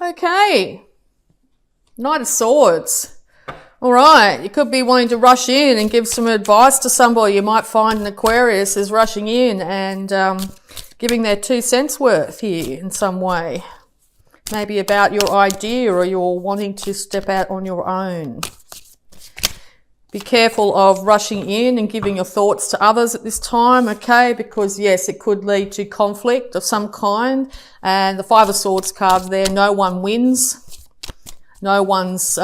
Okay. Knight of Swords. All right, you could be wanting to rush in and give some advice to somebody. You might find an Aquarius is rushing in and giving their 2 cents worth here in some way. Maybe about your idea, or you're wanting to step out on your own. Be careful of rushing in and giving your thoughts to others at this time, okay? Because yes, it could lead to conflict of some kind. And the 5 of Swords card there, no one wins. No one's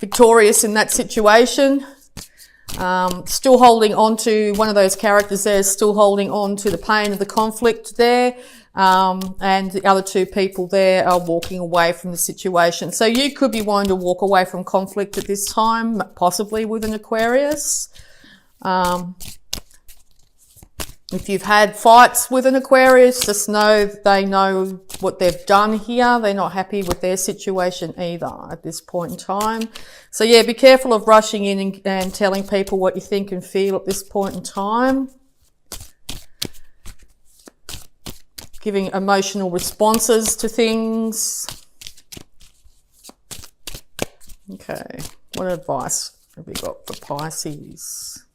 victorious in that situation. Still holding on to one of those characters there, still holding on to the pain of the conflict there. And the other 2 people there are walking away from the situation. So you could be wanting to walk away from conflict at this time, possibly with an Aquarius. If you've had fights with an Aquarius, just know they know what they've done here. They're not happy with their situation either at this point in time. So yeah, be careful of rushing in and telling people what you think and feel at this point in time. Giving emotional responses to things. Okay, what advice have we got for Pisces?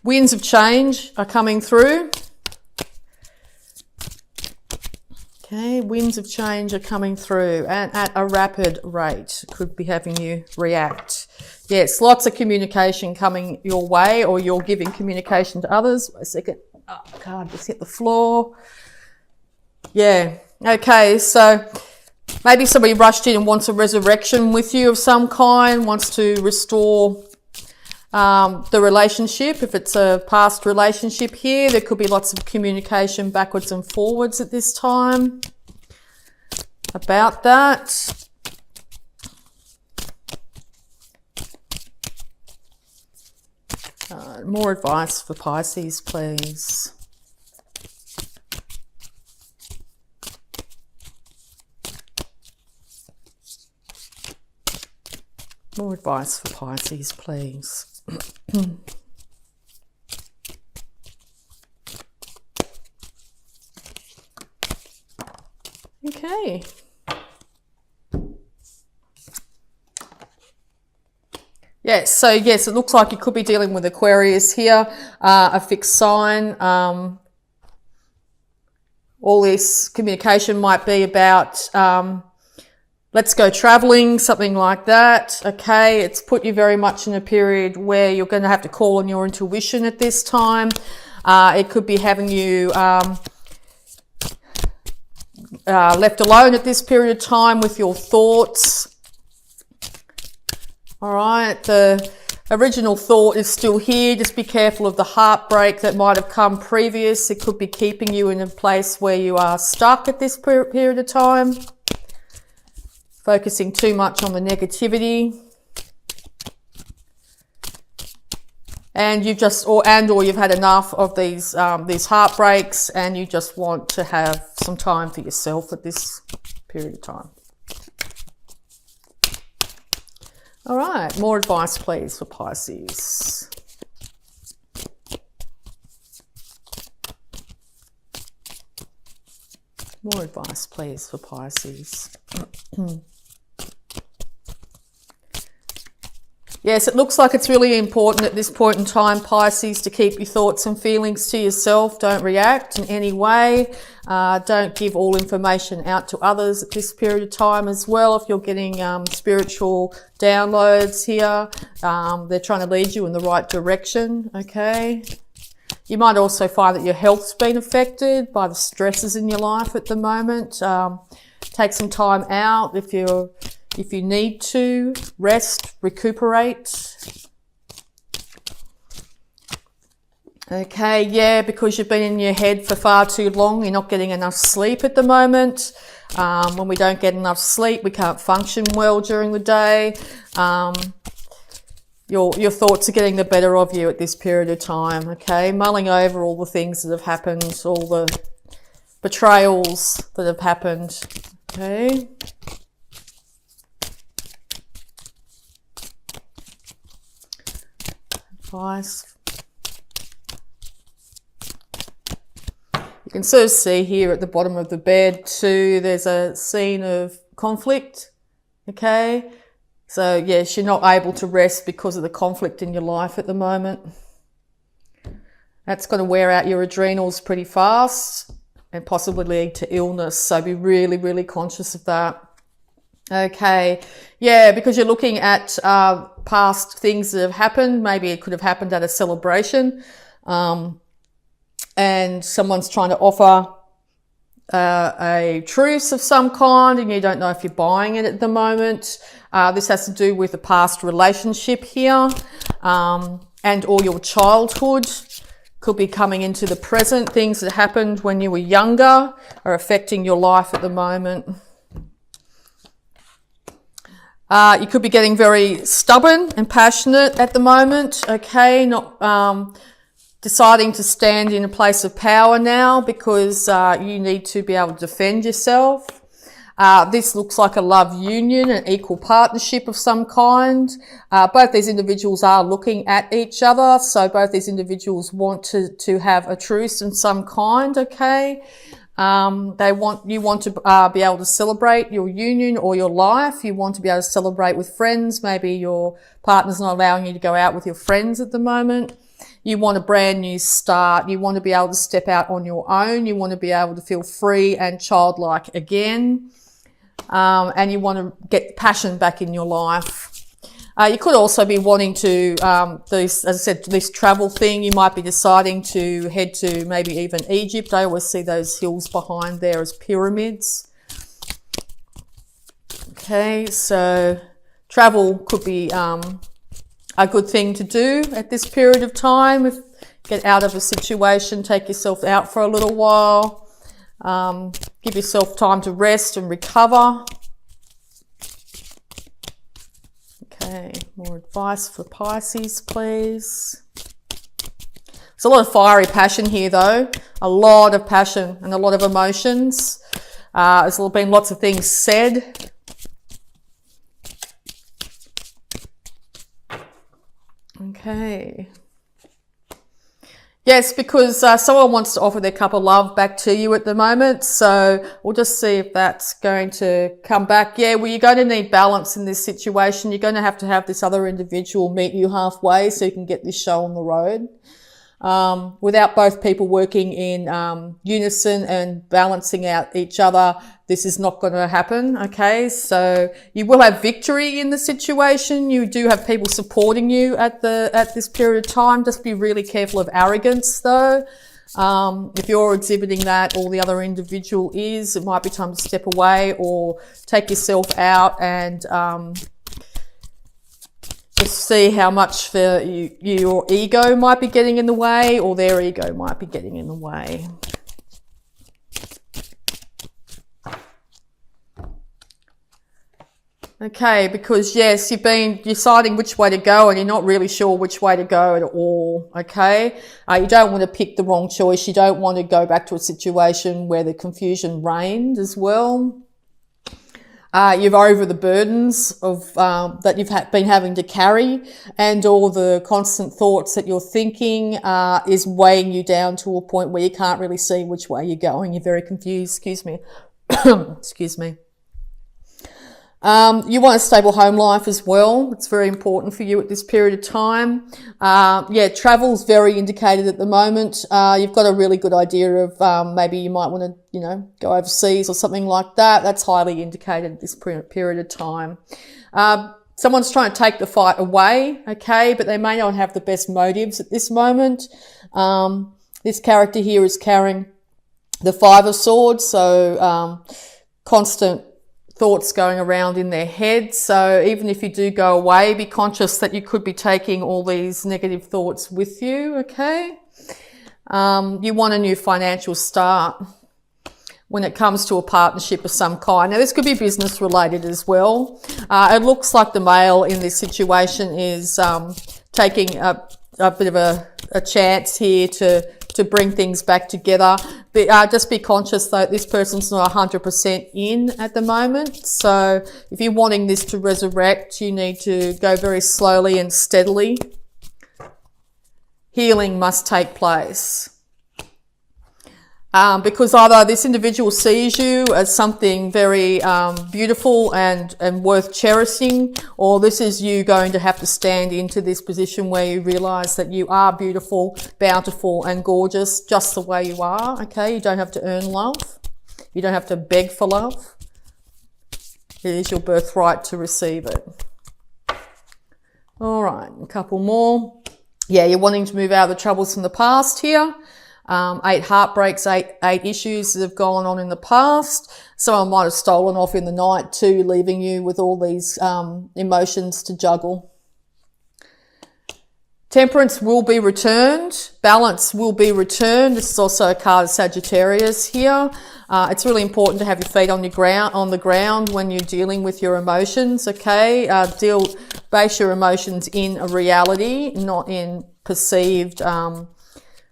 Winds of change are coming through. Okay, winds of change are coming through and at a rapid rate. Could be having you react. Yes, lots of communication coming your way, or you're giving communication to others. A second. Oh, card just hit the floor. Yeah. Okay, so maybe somebody rushed in and wants a resurrection with you of some kind, wants to restore the relationship. If it's a past relationship here, there could be lots of communication backwards and forwards at this time about that. More advice for Pisces, please. More advice for Pisces, please. Okay. Yes, so yes, it looks like you could be dealing with Aquarius here, a fixed sign. All this communication might be about let's go traveling, something like that. Okay, it's put you very much in a period where you're going to have to call on your intuition at this time. It could be having you left alone at this period of time with your thoughts. All right, the original thought is still here. Just be careful of the heartbreak that might have come previous. It could be keeping you in a place where you are stuck at this period of time. Focusing too much on the negativity. And you've just, or you've had enough of these heartbreaks, and you just want to have some time for yourself at this period of time. All right, more advice, please, for Pisces. More advice, please, for Pisces. Yes, it looks like it's really important at this point in time, Pisces, to keep your thoughts and feelings to yourself. Don't react in any way. Don't give all information out to others at this period of time as well. If you're getting spiritual downloads here, they're trying to lead you in the right direction, okay? You might also find that your health's been affected by the stresses in your life at the moment. Take some time out if you need to. Rest, recuperate. Okay, yeah, because you've been in your head for far too long, you're not getting enough sleep at the moment. When we don't get enough sleep, we can't function well during the day. Your thoughts are getting the better of you at this period of time, okay? Mulling over all the things that have happened, all the betrayals that have happened, okay? advice. You can sort of see here at the bottom of the bed too, there's a scene of conflict, okay? So yes, you're not able to rest because of the conflict in your life at the moment. That's going to wear out your adrenals pretty fast and possibly lead to illness. So be really, really conscious of that. Okay. Yeah, because you're looking at past things that have happened. Maybe it could have happened at a celebration. And someone's trying to offer a truce of some kind and you don't know if you're buying it at the moment. This has to do with a past relationship here, and or your childhood could be coming into the present. Things that happened when you were younger are affecting your life at the moment. You could be getting very stubborn and passionate at the moment, okay? Not deciding to stand in a place of power now because you need to be able to defend yourself. This looks like a love union, an equal partnership of some kind. Both these individuals are looking at each other, so both these individuals want to have a truce in some kind, okay? You want to be able to celebrate your union or your life. You want to be able to celebrate with friends. Maybe your partner's not allowing you to go out with your friends at the moment. You want a brand new start. You want to be able to step out on your own. You want to be able to feel free and childlike again. And you want to get passion back in your life. You could also be wanting to, as I said, this travel thing. You might be deciding to head to maybe even Egypt. I always see those hills behind there as pyramids. Okay, so travel could be a good thing to do at this period of time. Get out of a situation, take yourself out for a little while. Give yourself time to rest and recover. Okay, more advice for Pisces, please. There's a lot of fiery passion here, though. A lot of passion and a lot of emotions. There's been lots of things said. Okay. Yes, because someone wants to offer their cup of love back to you at the moment. So we'll just see if that's going to come back. Yeah, well, you're going to need balance in this situation. You're going to have this other individual meet you halfway so you can get this show on the road. Without both people working in unison and balancing out each other, this is not going to happen. Okay, so you will have victory in the situation. You do have people supporting you at this period of time. Just be really careful of arrogance, though. If you're exhibiting that, or the other individual is, it might be time to step away or take yourself out and just see how much your ego might be getting in the way, or their ego might be getting in the way. Okay, because yes, you've been deciding which way to go and you're not really sure which way to go at all, okay? You don't want to pick the wrong choice. You don't want to go back to a situation where the confusion reigned as well. You're over the burdens of that you've been having to carry, and all the constant thoughts that you're thinking is weighing you down to a point where you can't really see which way you're going. You're very confused. Excuse me. Excuse me. You want a stable home life as well. It's very important for you at this period of time. Yeah, travel's very indicated at the moment. You've got a really good idea of maybe you might want to, go overseas or something like that. That's highly indicated at this period of time. Someone's trying to take the fight away, okay, but they may not have the best motives at this moment. This character here is carrying the Five of Swords, so constant thoughts going around in their head. So even if you do go away, be conscious that you could be taking all these negative thoughts with you, okay? You want a new financial start when it comes to a partnership of some kind. Now, this could be business related as well. It looks like the male in this situation is taking a bit of a chance here to bring things back together. But just be conscious though, this person's not 100% in at the moment. So if you're wanting this to resurrect, you need to go very slowly and steadily. healing must take place. Because either this individual sees you as something very beautiful and worth cherishing, or this is you going to have to stand into this position where you realise that you are beautiful, bountiful and gorgeous just the way you are, okay? You don't have to earn love. You don't have to beg for love. It is your birthright to receive it. All right, a couple more. Yeah, you're wanting to move out of the troubles from the past here. 8 heartbreaks, eight issues that have gone on in the past. Someone might have stolen off in the night too, leaving you with all these emotions to juggle. Temperance will be returned. Balance will be returned. This is also a card of Sagittarius here. It's really important to have your feet on the ground when you're dealing with your emotions, okay? Base your emotions in a reality, not in perceived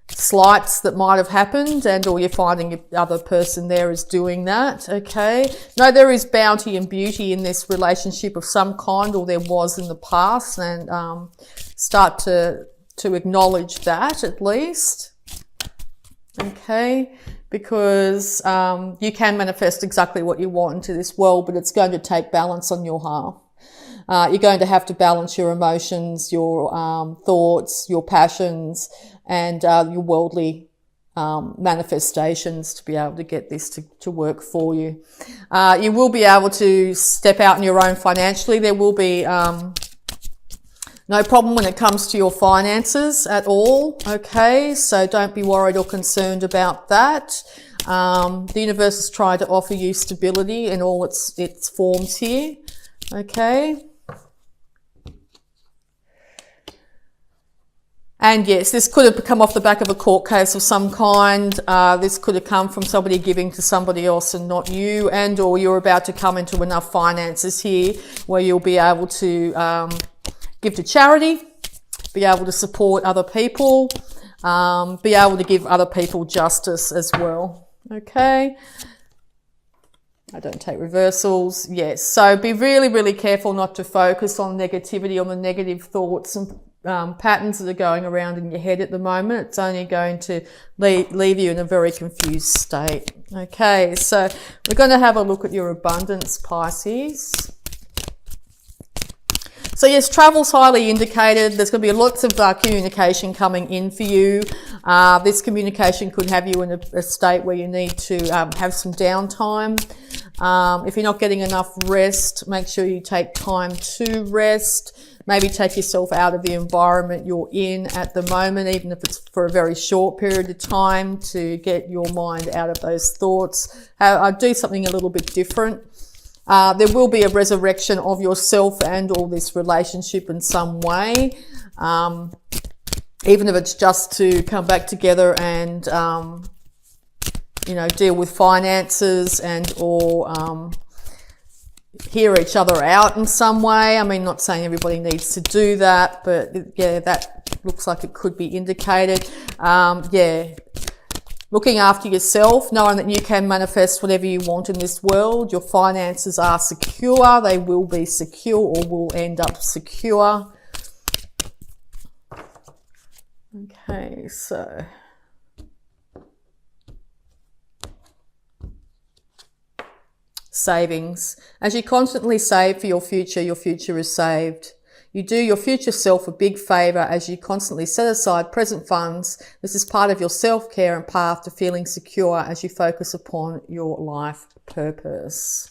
slights that might have happened, and or you're finding the other person there is doing that, okay? No, there is bounty and beauty in this relationship of some kind, or there was in the past, and start to acknowledge that at least, okay? Because you can manifest exactly what you want into this world, but it's going to take balance on your half. You're going to have to balance your emotions, your thoughts, your passions, and your worldly manifestations to be able to get this to work for you. You will be able to step out on your own financially. There will be no problem when it comes to your finances at all, okay? So don't be worried or concerned about that. The universe is trying to offer you stability in all its forms here, okay? And yes, this could have come off the back of a court case of some kind. This could have come from somebody giving to somebody else and not you, and or you're about to come into enough finances here where you'll be able to give to charity, be able to support other people, be able to give other people justice as well. Okay. I don't take reversals. Yes. So be really, really careful not to focus on negativity, on the negative thoughts and patterns that are going around in your head at the moment. It's only going to leave you in a very confused state. Okay, so we're going to have a look at your abundance, Pisces. So yes, travel's highly indicated. There's going to be lots of communication coming in for you. This communication could have you in a state where you need to have some downtime. If you're not getting enough rest, make sure you take time to rest. Maybe take yourself out of the environment you're in at the moment, even if it's for a very short period of time, to get your mind out of those thoughts. Do something a little bit different. There will be a resurrection of yourself and all this relationship in some way. Even if it's just to come back together and, deal with finances and or hear each other out in some way. I mean, not saying everybody needs to do that, but yeah, that looks like it could be indicated. Looking after yourself, knowing that you can manifest whatever you want in this world. Your finances are secure. They will be secure or will end up secure. Okay, so savings. As you constantly save for your future is saved. You do your future self a big favour as you constantly set aside present funds. This is part of your self-care and path to feeling secure as you focus upon your life purpose.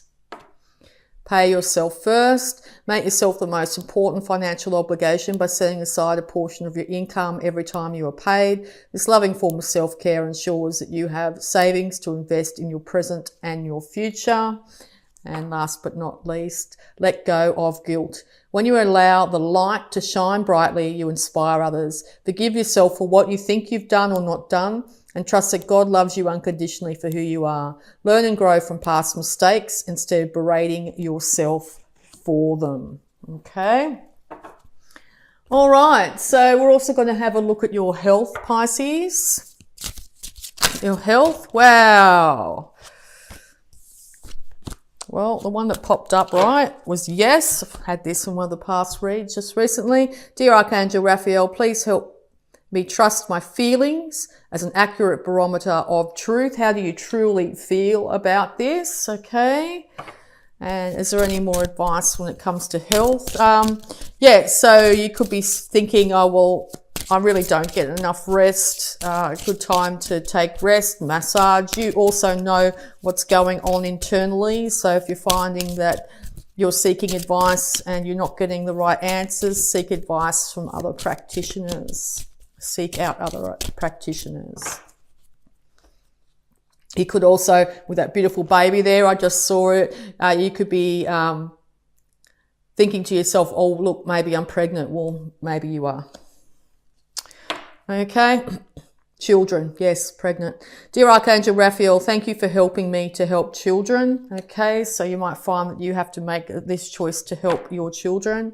Pay yourself first. Make yourself the most important financial obligation by setting aside a portion of your income every time you are paid. This loving form of self-care ensures that you have savings to invest in your present and your future. And last but not least, let go of guilt. When you allow the light to shine brightly, you inspire others. Forgive yourself for what you think you've done or not done, and trust that God loves you unconditionally for who you are. Learn and grow from past mistakes instead of berating yourself for them. Okay? All right, so we're also going to have a look at your health, Pisces. Your health, wow. Well, the one that popped up right was yes. I've had this in one of the past reads just recently. Dear Archangel Raphael, please help Me trust my feelings as an accurate barometer of truth. How do you truly feel about this? Okay. And is there any more advice when it comes to health? Yeah, so you could be thinking, oh, well, I really don't get enough rest. A good time to take rest, massage. You also know what's going on internally. So if you're finding that you're seeking advice and you're not getting the right answers, seek advice from other practitioners. Seek out other practitioners. You could also, with that beautiful baby there, I just saw it, you could be thinking to yourself, oh, look, maybe I'm pregnant. Well, maybe you are. Okay. Children, yes, pregnant. Dear Archangel Raphael, thank you for helping me to help children. Okay, so you might find that you have to make this choice to help your children.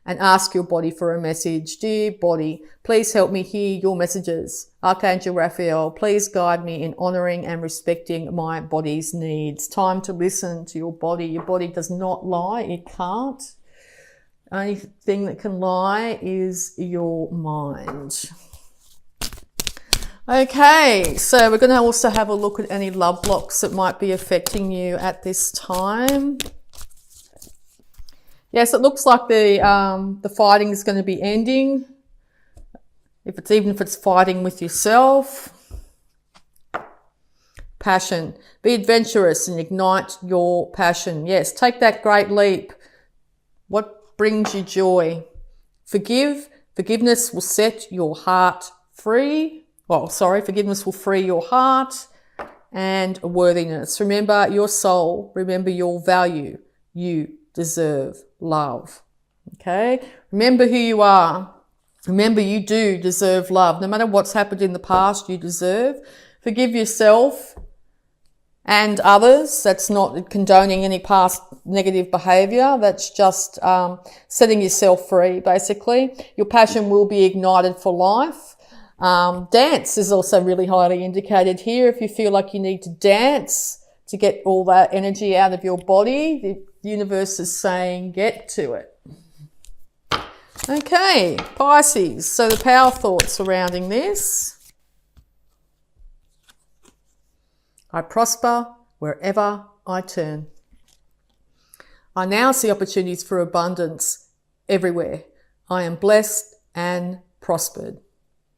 And ask your body for a message. Dear body, please help me hear your messages. Archangel Raphael, please guide me in honouring and respecting my body's needs. Time to listen to your body. Your body does not lie. It can't. Only thing that can lie is your mind. Okay, so we're going to also have a look at any love blocks that might be affecting you at this time. Yes, it looks like the fighting is going to be ending. Even if it's fighting with yourself. Passion. Be adventurous and ignite your passion. Yes, take that great leap. What brings you joy? Forgive. Forgiveness will set your heart free. Forgiveness will free your heart and worthiness. Remember your soul. Remember your value. You deserve love. Okay? Remember who you are. Remember you do deserve love. No matter what's happened in the past, you deserve. Forgive yourself and others. That's not condoning any past negative behaviour. That's just setting yourself free, basically. Your passion will be ignited for life. Dance is also really highly indicated here. If you feel like you need to dance to get all that energy out of your body, the universe is saying get to it. Okay, Pisces. So the power thought surrounding this. I prosper wherever I turn. I now see opportunities for abundance everywhere. I am blessed and prospered.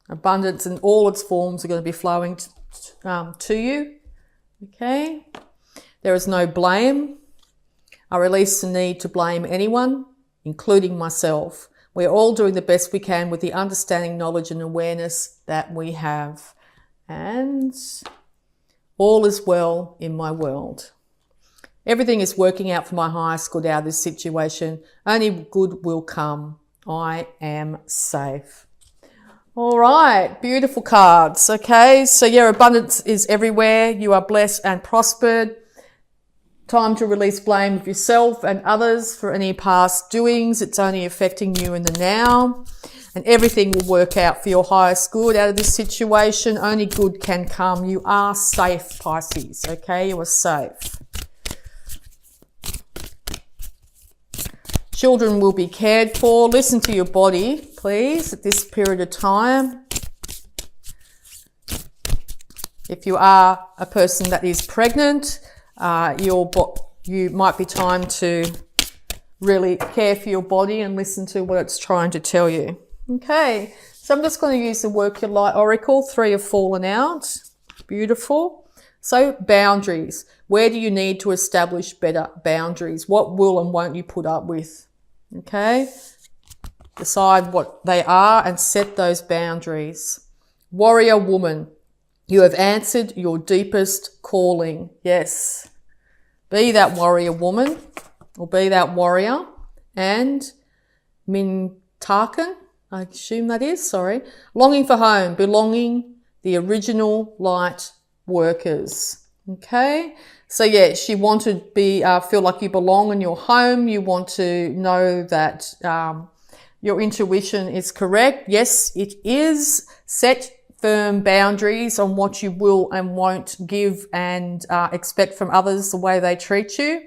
Abundance in all its forms are going to be flowing to you. Okay. There is no blame. I release the need to blame anyone, including myself. We're all doing the best we can with the understanding, knowledge and awareness that we have. And all is well in my world. Everything is working out for my highest good out of this situation. Only good will come. I am safe. All right, beautiful cards. Okay, so yeah, abundance is everywhere. You are blessed and prospered. Time to release blame of yourself and others for any past doings. It's only affecting you in the now. And everything will work out for your highest good out of this situation. Only good can come. You are safe, Pisces. Okay, you are safe. Children will be cared for. Listen to your body, please, at this period of time. If you are a person that is pregnant, you might be time to really care for your body and listen to what it's trying to tell you. Okay, so I'm just going to use the Work Your Light Oracle. 3 have fallen out. Beautiful. So boundaries. Where do you need to establish better boundaries? What will and won't you put up with? Okay, decide what they are and set those boundaries. Warrior woman, you have answered your deepest calling. Yes, be that warrior woman or be that warrior. And Mintakan, I assume that is, longing for home, belonging, the original light workers. Okay, so yeah, she wanted to feel like you belong in your home. You want to know that your intuition is correct. Yes, it is. Set firm boundaries on what you will and won't give and expect from others, the way they treat you.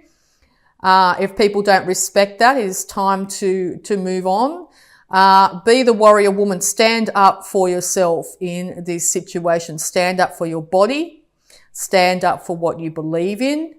If people don't respect that, it is time to move on. Be the warrior woman. Stand up for yourself in this situation. Stand up for your body. Stand up for what you believe in.